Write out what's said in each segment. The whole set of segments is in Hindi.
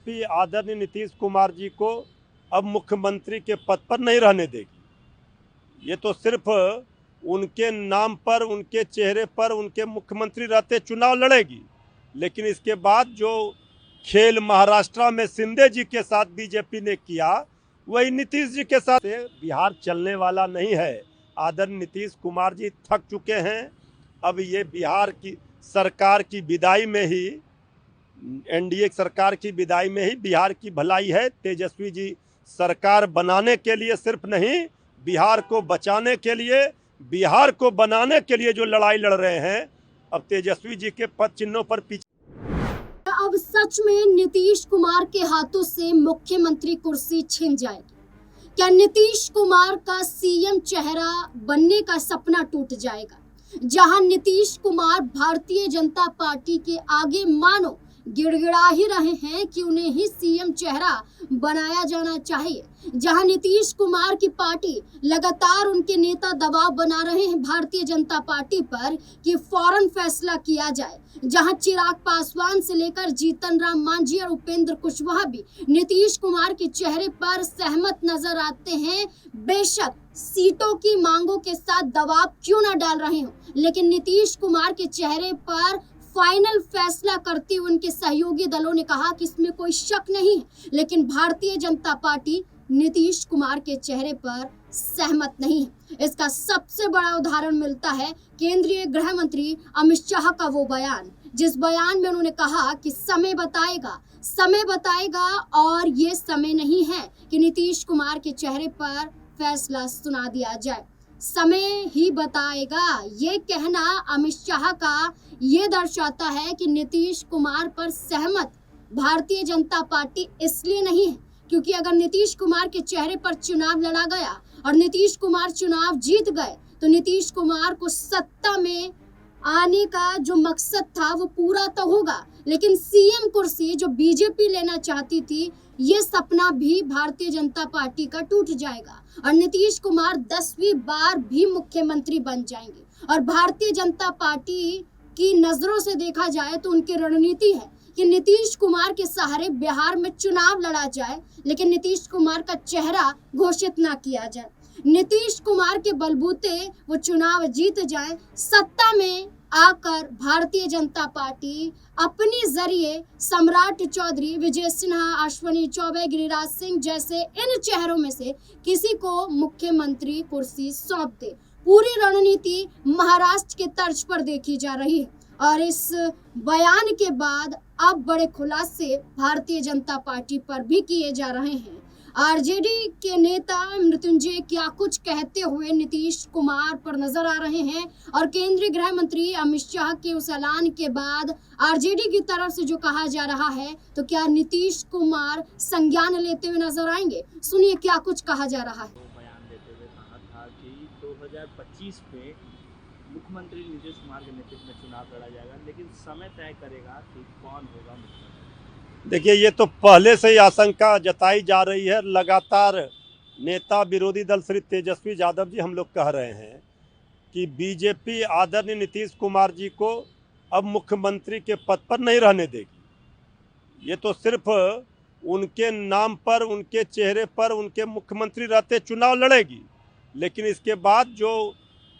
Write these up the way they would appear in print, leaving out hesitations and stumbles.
बीजेपी आदरणीय नीतीश कुमार जी को अब मुख्यमंत्री के पद पर नहीं रहने देगी। ये तो सिर्फ उनके नाम पर, उनके चेहरे पर, उनके मुख्यमंत्री रहते चुनाव लड़ेगी, लेकिन इसके बाद जो खेल महाराष्ट्र में शिंदे जी के साथ बीजेपी ने किया, वही नीतीश जी के साथ बिहार चलने वाला नहीं है। आदरणीय नीतीश कुमार जी थक चुके हैं। अब ये बिहार की सरकार की विदाई में ही, एनडीए सरकार की विदाई में ही बिहार की भलाई है। तेजस्वी जी सरकार बनाने के लिए सिर्फ नहीं, बिहार को बचाने के लिए, बिहार को बनाने के लिए जो लड़ाई लड़ रहे हैं, अब तेजस्वी जी के पद चिन्हों पर पीछे। अब सच में नीतीश कुमार के हाथों से मुख्यमंत्री कुर्सी छिन जाएगी? क्या नीतीश कुमार का सीएम चेहरा बनने का सपना टूट जाएगा? जहां नीतीश कुमार भारतीय जनता पार्टी के आगे मानो गिड़गिड़ा ही रहे हैं कि उन्हें ही सीएम चेहरा बनाया जाना चाहिए, जहां नीतीश कुमार की पार्टी लगातार उनके नेता दबाव बना रहे हैं भारतीय जनता पार्टी पर कि फौरन फैसला किया जाए, जहां चिराग पासवान से लेकर जीतन राम मांझी और उपेंद्र कुशवाहा भी नीतीश कुमार के चेहरे पर सहमत नजर आते हैं। बेशक सीटों की मांगों के साथ दबाव क्यों न डाल रहे हो, लेकिन नीतीश कुमार के चेहरे पर फाइनल फैसला करते हुए उनके सहयोगी दलों ने कहा कि इसमें कोई शक नहीं है, लेकिन भारतीय जनता पार्टी नीतीश कुमार के चेहरे पर सहमत नहीं है। इसका सबसे बड़ा उदाहरण मिलता है केंद्रीय गृह मंत्री अमित शाह का वो बयान, जिस बयान में उन्होंने कहा कि समय बताएगा और ये समय नहीं है कि नीतीश कुमार के चेहरे पर फैसला सुना दिया जाए, समय ही बताएगा। ये कहना अमित शाह का ये दर्शाता है कि नीतीश कुमार पर सहमत भारतीय जनता पार्टी इसलिए नहीं है क्योंकि अगर नीतीश कुमार के चेहरे पर चुनाव लड़ा गया और नीतीश कुमार चुनाव जीत गए तो नीतीश कुमार को सत्ता में आने का जो मकसद था वो पूरा तो होगा, लेकिन सीएम कुर्सी जो बीजेपी लेना चाहती थी, ये सपना भी भारतीय जनता पार्टी का टूट जाएगा और नीतीश कुमार 10वीं बार भी मुख्यमंत्री बन जाएंगे। और भारतीय जनता पार्टी की नजरों से देखा जाए तो उनकी रणनीति है कि नीतीश कुमार के सहारे बिहार में चुनाव लड़ा जाए, लेकिन नीतीश कुमार का चेहरा घोषित ना किया जाए, नीतीश कुमार के बलबूते वो चुनाव जीत जाए, सत्ता में आकर भारतीय जनता पार्टी अपने जरिए सम्राट चौधरी, विजय सिन्हा, अश्विनी चौबे, गिरिराज सिंह जैसे इन चेहरों में से किसी को मुख्यमंत्री कुर्सी सौंप दे। पूरी रणनीति महाराष्ट्र के तर्ज पर देखी जा रही है और इस बयान के बाद अब बड़े खुलासे भारतीय जनता पार्टी पर भी किए जा रहे हैं। आरजेडी के नेता मृत्युंजय क्या कुछ कहते हुए नीतीश कुमार पर नजर आ रहे हैं और केंद्रीय गृह मंत्री अमित शाह के उस ऐलान के बाद आरजेडी की तरफ से जो कहा जा रहा है, तो क्या नीतीश कुमार संज्ञान लेते हुए नजर आएंगे? सुनिए क्या कुछ कहा जा रहा है। बयान देते हुए कहा था कि 2025 में मुख्यमंत्री नीतीश कुमार के नेतृत्व में चुनाव लड़ा जाएगा, लेकिन समय तय करेगा कि कौन होगा मुख्यमंत्री। देखिए, ये तो पहले से ही आशंका जताई जा रही है। लगातार नेता विरोधी दल श्री तेजस्वी यादव जी हम लोग कह रहे हैं कि बीजेपी आदरणीय नीतीश कुमार जी को अब मुख्यमंत्री के पद पर नहीं रहने देगी। ये तो सिर्फ उनके नाम पर, उनके चेहरे पर, उनके मुख्यमंत्री रहते चुनाव लड़ेगी, लेकिन इसके बाद जो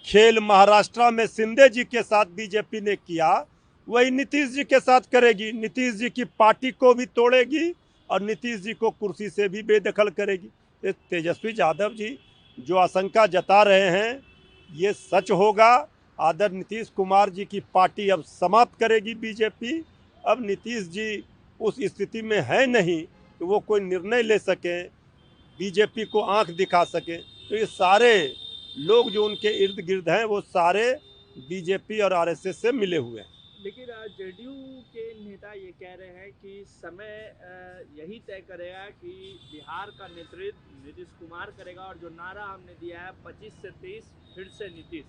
खेल महाराष्ट्र में शिंदे जी के साथ बीजेपी ने किया, वही नीतीश जी के साथ करेगी। नीतीश जी की पार्टी को भी तोड़ेगी और नीतीश जी को कुर्सी से भी बेदखल करेगी। तेजस्वी यादव जी जो आशंका जता रहे हैं, ये सच होगा। आदरणीय नीतीश कुमार जी की पार्टी अब समाप्त करेगी बीजेपी। अब नीतीश जी उस स्थिति में है नहीं कि वो कोई निर्णय ले सकें, बीजेपी को आंख दिखा सकें। तो ये सारे लोग जो उनके इर्द गिर्द हैं, वो सारे बीजेपी और आरएसएस से मिले हुए हैं। लेकिन जेडीयू के नेता ये कह रहे हैं कि समय यही तय करेगा कि बिहार का नेतृत्व नीतीश कुमार करेगा और जो नारा हमने दिया है 25 से 23 फिर से नीतीश।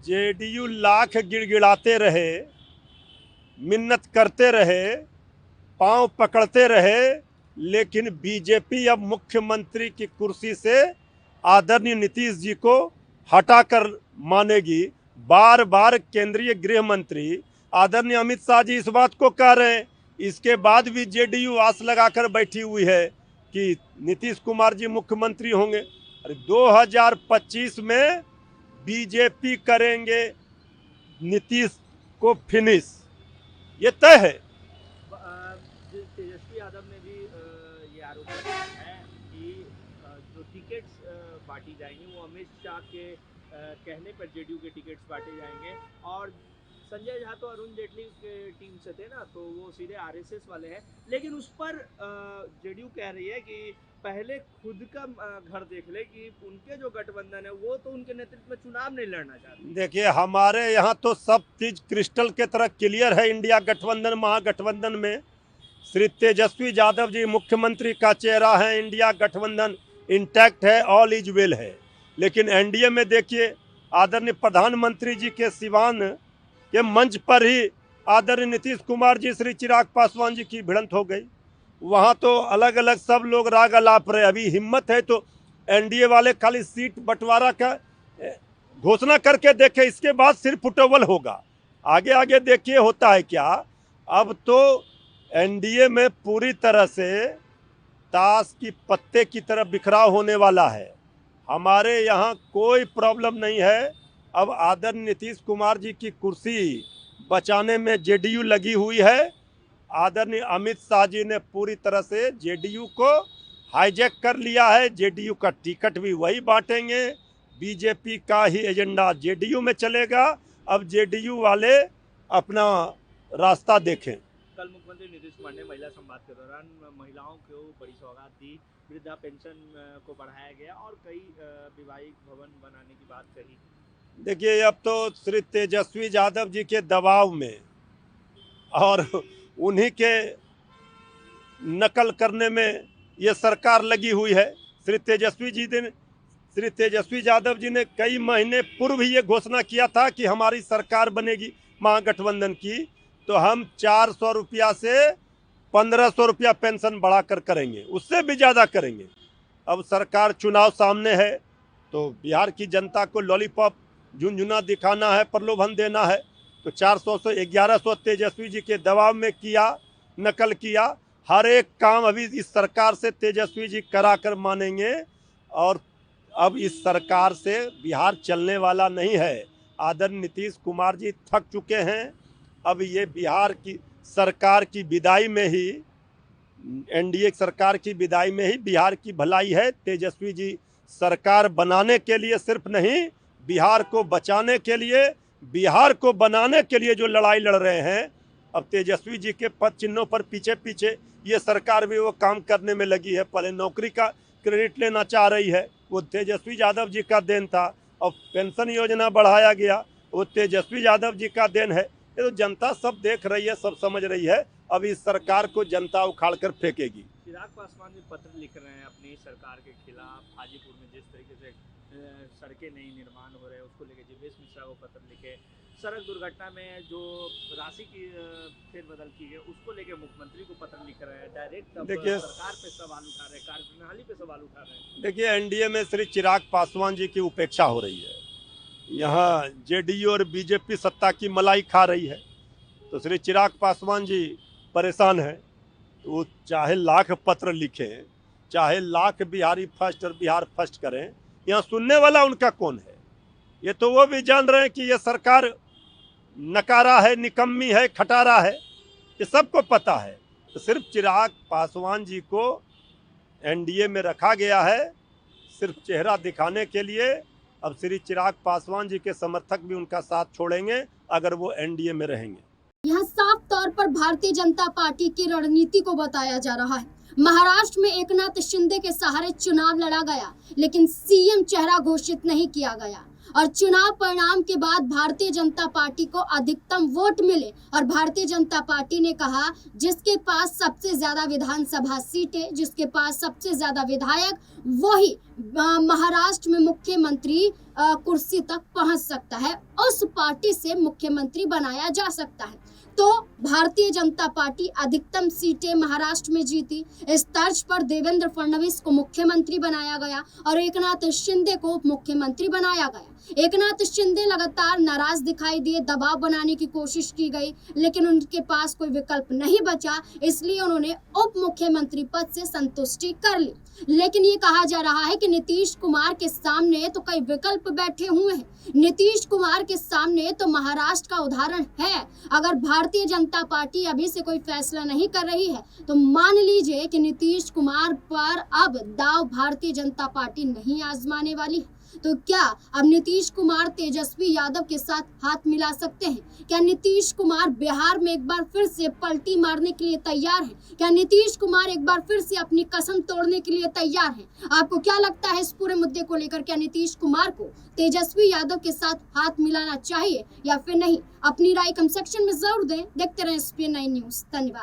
जेडीयू लाख गिड़गिड़ाते रहे, मिन्नत करते रहे, पांव पकड़ते रहे, लेकिन बीजेपी अब मुख्यमंत्री की कुर्सी से आदरणीय नीतीश जी को हटाकर मानेगी। बार बार केंद्रीय गृह मंत्री आदरणीय अमित शाह जी इस बात को कह रहे हैं, इसके बाद भी जेडीयू आस लगाकर बैठी हुई है कि नीतीश कुमार जी मुख्यमंत्री होंगे। अरे 2025 में बीजेपी करेंगे नीतीश को फिनिश, ये तय है। तेजस्वी यादव ने भी ये आरोप लगाया है कि जो टिकट्स बांटी जाएंगी वो अमित शाह के कहने पर जेडीयू के टिकट्स बांटे जाएंगे। और संजय झा तो अरुण जेटली के टीम से थे ना, तो वो सीधे आरएसएस वाले हैं। लेकिन उस पर जेडीयू कह रही है कि पहले खुद का घर देख ले कि उनके जो गठबंधन है वो तो उनके नेतृत्व में चुनाव नहीं लड़ना चाहते। देखिए, हमारे यहाँ तो सब चीज क्रिस्टल के तरह क्लियर है। इंडिया गठबंधन महागठबंधन में श्री तेजस्वी यादव जी मुख्यमंत्री का चेहरा है। इंडिया गठबंधन इंटैक्ट है, ऑल इज वेल है। लेकिन एनडीए में देखिए, आदरणीय प्रधानमंत्री जी के सिवान के मंच पर ही आदरणीय नीतीश कुमार जी श्री चिराग पासवान जी की भिड़ंत हो गई। वहाँ तो अलग अलग सब लोग राग अलाप रहे। अभी हिम्मत है तो एनडीए वाले खाली सीट बंटवारा का घोषणा करके देखे, इसके बाद सिर्फ फुटबॉल होगा। आगे आगे देखिए होता है क्या। अब तो एनडीए में पूरी तरह से ताश की पत्ते की तरफ बिखराव होने वाला है। हमारे यहाँ कोई प्रॉब्लम नहीं है। अब आदरणीय नीतीश कुमार जी की कुर्सी बचाने में जेडीयू लगी हुई है। आदरणीय अमित शाह जी ने पूरी तरह से जेडीयू को हाईजैक कर लिया है। जेडीयू का टिकट भी वही बांटेंगे। बीजेपी का ही एजेंडा जेडीयू में चलेगा। अब जेडीयू वाले अपना रास्ता देखें। कल मुख्यमंत्री नीतीश कुमार ने महिला संवाद के दौरान महिलाओं को बड़ी सौगात दी, वृद्धा पेंशन को बढ़ाया गया और कई विवाहिक भवन बनाने की बात कही। देखिए, अब तो श्री तेजस्वी यादव जी के दबाव में और उन्हीं के नकल करने में ये सरकार लगी हुई है। श्री तेजस्वी यादव जी ने कई महीने पूर्व ये घोषणा किया था कि हमारी सरकार बनेगी महागठबंधन की, तो हम 400 रुपया से 1500 रुपया पेंशन बढ़ाकर करेंगे, उससे भी ज़्यादा करेंगे। अब सरकार चुनाव सामने है तो बिहार की जनता को लॉलीपॉप झुनझुना दिखाना है, प्रलोभन देना है। तो 400 से 1100 तेजस्वी जी के दबाव में किया, नकल किया। हर एक काम अभी इस सरकार से तेजस्वी जी करा कर मानेंगे। और अब इस सरकार से बिहार चलने वाला नहीं है। आदरणीय नीतीश कुमार जी थक चुके हैं। अब ये बिहार की सरकार की विदाई में ही, एनडीए सरकार की विदाई में ही बिहार की भलाई है। तेजस्वी जी सरकार बनाने के लिए सिर्फ नहीं, बिहार को बचाने के लिए, बिहार को बनाने के लिए जो लड़ाई लड़ रहे हैं। अब तेजस्वी जी के पद चिन्हों पर पीछे पीछे ये सरकार भी वो काम करने में लगी है। पहले नौकरी का क्रेडिट लेना चाह रही है, वो तेजस्वी यादव जी का देन था। और पेंशन योजना बढ़ाया गया, वो तेजस्वी यादव जी का देन है। ये तो जनता सब देख रही है, सब समझ रही है। अब इस सरकार को जनता उखाड़ कर फेंकेगी। चिराग पासवान जी पत्र लिख रहे हैं अपनी सरकार के खिलाफ। हाजीपुर में जिस तरीके से सड़कें नहीं निर्माण हो रहे हैं उसको लेके जीवेश मिश्रा को पत्र लिखे। सड़क दुर्घटना में जो राशि की फेरबदल की है उसको लेके मुख्यमंत्री को पत्र लिख रहे हैं। डायरेक्ट देखिए, सरकार पे सवाल उठा रहे हैं, कार्यप्रणाली पे सवाल उठा रहे हैं। देखिए, एनडीए में श्री चिराग पासवान जी की उपेक्षा हो रही है। यहाँ जेडीयू और बीजेपी सत्ता की मलाई खा रही है, तो श्री चिराग पासवान जी परेशान है। तो वो चाहे लाख पत्र लिखें, चाहे लाख बिहारी फर्स्ट और बिहार फर्स्ट करें, यहाँ सुनने वाला उनका कौन है? ये तो वो भी जान रहे हैं कि ये सरकार नकारा है, निकम्मी है, खटारा है, ये सबको पता है। तो सिर्फ चिराग पासवान जी को एनडीए में रखा गया है सिर्फ चेहरा दिखाने के लिए। अब श्री चिराग पासवान जी के समर्थक भी उनका साथ छोड़ेंगे अगर वो एनडीए में रहेंगे। यहाँ साफ तौर पर भारतीय जनता पार्टी की रणनीति को बताया जा रहा है। महाराष्ट्र में एकनाथ शिंदे के सहारे चुनाव लड़ा गया, लेकिन सीएम चेहरा घोषित नहीं किया गया। और चुनाव परिणाम के बाद भारतीय जनता पार्टी को अधिकतम वोट मिले और भारतीय जनता पार्टी ने कहा जिसके पास सबसे ज्यादा विधानसभा सीटें, जिसके पास सबसे ज्यादा विधायक, वही महाराष्ट्र में मुख्यमंत्री कुर्सी तक पहुंच सकता है, उस पार्टी से मुख्यमंत्री बनाया जा सकता है। तो भारतीय जनता पार्टी अधिकतम सीटें महाराष्ट्र में जीती। इस तर्ज पर देवेंद्र फडणवीस को मुख्यमंत्री बनाया गया और एकनाथ शिंदे को मुख्यमंत्री बनाया गया। एकनाथ शिंदे लगातार नाराज दिखाई दिए, दबाव बनाने की कोशिश की गई, लेकिन उनके पास कोई विकल्प नहीं बचा, इसलिए उन्होंने उप मुख्यमंत्री पद से संतुष्टि कर ली। लेकिन ये कहा जा रहा है कि नीतीश कुमार के सामने तो कई विकल्प बैठे हुए हैं। नीतीश कुमार के सामने तो महाराष्ट्र का उदाहरण है। अगर भारतीय जनता पार्टी अभी से कोई फैसला नहीं कर रही है तो मान लीजिए कि नीतीश कुमार पर अब दाव भारतीय जनता पार्टी नहीं आजमाने वाली है। तो क्या अब नीतीश कुमार तेजस्वी यादव के साथ हाथ मिला सकते हैं? क्या नीतीश कुमार बिहार में एक बार फिर से पलटी मारने के लिए तैयार हैं? क्या नीतीश कुमार एक बार फिर से अपनी कसम तोड़ने के लिए तैयार हैं? आपको क्या लगता है इस पूरे मुद्दे को लेकर? क्या नीतीश कुमार को तेजस्वी यादव के साथ हाथ मिलाना चाहिए या फिर नहीं? अपनी राय कमेंट सेक्शन में जरूर दें। देखते रहें SPN9 न्यूज। धन्यवाद।